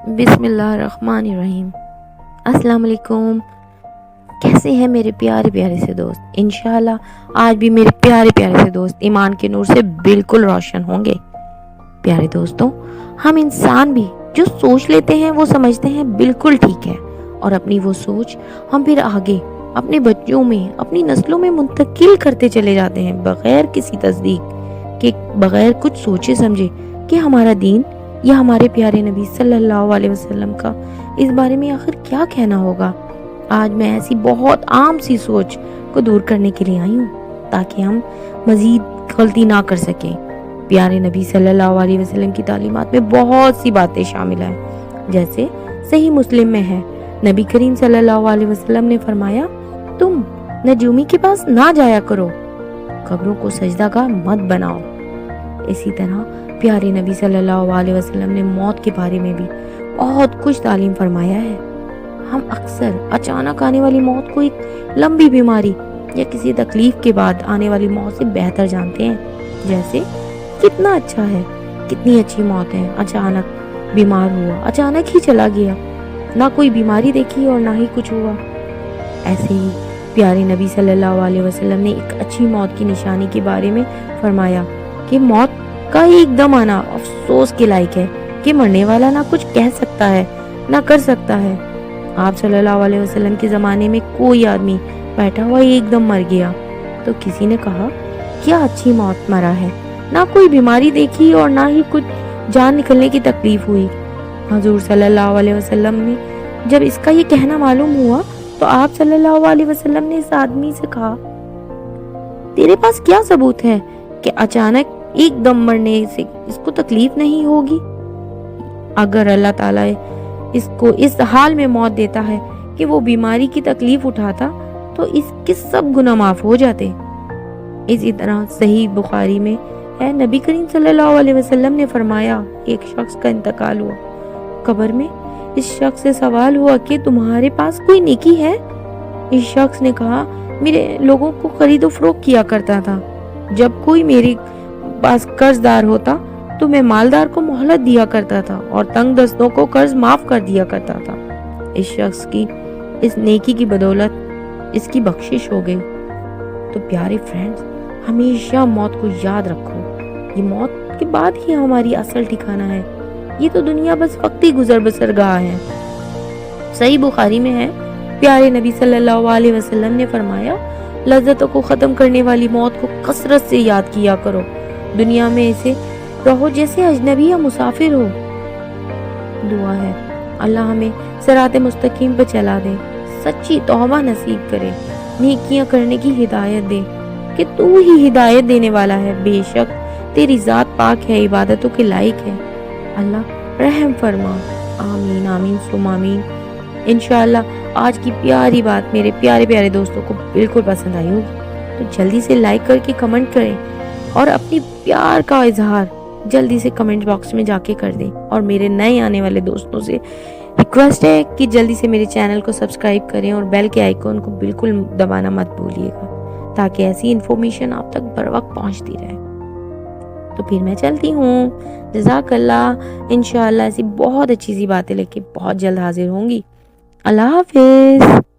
بسم اللہ الرحمن الرحیم۔ السلام علیکم، کیسے ہیں میرے پیارے پیارے سے دوست؟ انشاءاللہ آج بھی میرے پیارے پیارے سے دوست ایمان کے نور سے بالکل روشن ہوں گے۔ پیارے دوستوں، ہم انسان بھی جو سوچ لیتے ہیں وہ سمجھتے ہیں بالکل ٹھیک ہے، اور اپنی وہ سوچ ہم پھر آگے اپنے بچوں میں، اپنی نسلوں میں منتقل کرتے چلے جاتے ہیں، بغیر کسی تصدیق کے، بغیر کچھ سوچے سمجھے کہ ہمارا دین یا ہمارے پیارے نبی صلی اللہ علیہ وسلم کا اس بارے میں آخر کیا کہنا ہوگا۔ آج میں ایسی بہت عام سی سوچ کو دور کرنے کے لیے آئی ہوں تاکہ ہم مزید غلطی نہ کر سکیں۔ پیارے نبی صلی اللہ علیہ وسلم کی تعلیمات میں بہت سی باتیں شامل ہیں، جیسے صحیح مسلم میں ہے، نبی کریم صلی اللہ علیہ وسلم نے فرمایا، تم نجومی کے پاس نہ جایا کرو، قبروں کو سجدہ گاہ مت بناؤ۔ اسی طرح پیارے نبی صلی اللہ علیہ وسلم نے موت کے بارے میں بھی بہت کچھ تعلیم فرمایا ہے۔ ہم اکثر اچانک آنے والی موت کو ایک لمبی بیماری یا کسی تکلیف کے بعد آنے والی موت سے بہتر جانتے ہیں، جیسے کتنا اچھا ہے، کتنی اچھی موت ہے، اچانک بیمار ہوا، اچانک ہی چلا گیا، نہ کوئی بیماری دیکھی اور نہ ہی کچھ ہوا۔ ایسے ہی پیارے نبی صلی اللہ علیہ وسلم نے ایک اچھی موت کی نشانی کے بارے میں فرمایا کہ موت کا ایک دم آنا افسوس کے لائق ہے کہ مرنے والا نہ کچھ کہہ سکتا ہے نہ کر سکتا ہے۔ آپ صلی اللہ علیہ وسلم کے زمانے میں کوئی آدمی بیٹھا ہوا ایک دم مر گیا تو کسی نے کہا کیا اچھی موت مرا ہے، نہ کوئی بیماری دیکھی اور نہ ہی کچھ جان نکلنے کی تکلیف ہوئی۔ حضور صلی اللہ علیہ وسلم نے جب اس کا یہ کہنا معلوم ہوا تو آپ صلی اللہ علیہ وسلم نے اس آدمی سے کہا، تیرے پاس کیا ثبوت ہے کہ اچانک ایک دم مرنے سے اس کو تکلیف نہیں ہوگی؟ اگر اللہ تعالیٰ اس کو اس حال میں موت دیتا ہے کہ وہ بیماری کی تکلیف اٹھاتا تو اس کے سب گناہ معاف ہو جاتے۔ اسی طرح صحیح بخاری میں ہے، نبی کریم صلی اللہ علیہ وسلم نے فرمایا، ایک شخص کا انتقال ہوا، قبر میں اس شخص سے سوال ہوا کہ تمہارے پاس کوئی نیکی ہے؟ اس شخص نے کہا، میرے لوگوں کو خرید و فروخت کیا کرتا تھا، جب کوئی میرے پاس قرض دار ہوتا تو میں مالدار کو مہلت دیا کرتا تھا اور تنگ دستوں کو قرض معاف کر دیا کرتا تھا۔ اس شخص کی اس نیکی کی بدولت اس کی بخشش ہو گئی۔ تو پیارے فرینڈز، ہمیشہ موت کو یاد رکھو، یہ موت کے بعد ہی ہماری اصل ٹھکانہ ہے، یہ تو دنیا بس وقتی گزر بسر گاہ ہے۔ صحیح بخاری میں ہے، پیارے نبی صلی اللہ علیہ وسلم نے فرمایا، لذتوں کو ختم کرنے والی موت کو کثرت سے یاد کیا کرو، دنیا میں ایسے رہو جیسے اجنبی یا مسافر ہو۔ دعا ہے اللہ ہمیں صراط مستقیم پہ چلا دے، سچی توبہ نصیب کرے، نیکیاں کرنے کی ہدایت دے کہ تو ہی ہدایت دینے والا ہے، بے شک تیری ذات پاک ہے، عبادتوں کے لائق ہے، اللہ رحم فرما۔ آمین آمین ثم آمین۔ انشاءاللہ آج کی پیاری بات میرے پیارے پیارے دوستوں کو بالکل پسند آئی ہوگی، تو جلدی سے لائک کر کے کمنٹ کریں اور اپنی پیار کا اظہار جلدی سے کمنٹ باکس میں جا کے کر دیں، اور میرے نئے آنے والے دوستوں سے ریکویسٹ ہے کہ جلدی سے میرے چینل کو سبسکرائب کریں اور بیل کے آئیکن کو بالکل دبانا مت بھولیے گا تاکہ ایسی انفارمیشن آپ تک بر وقت پہنچتی رہے۔ تو پھر میں چلتی ہوں، جزاک اللہ۔ انشاءاللہ ایسی بہت اچھی سی باتیں لے کے بہت جلد حاضر ہوں گی۔ اللہ حافظ۔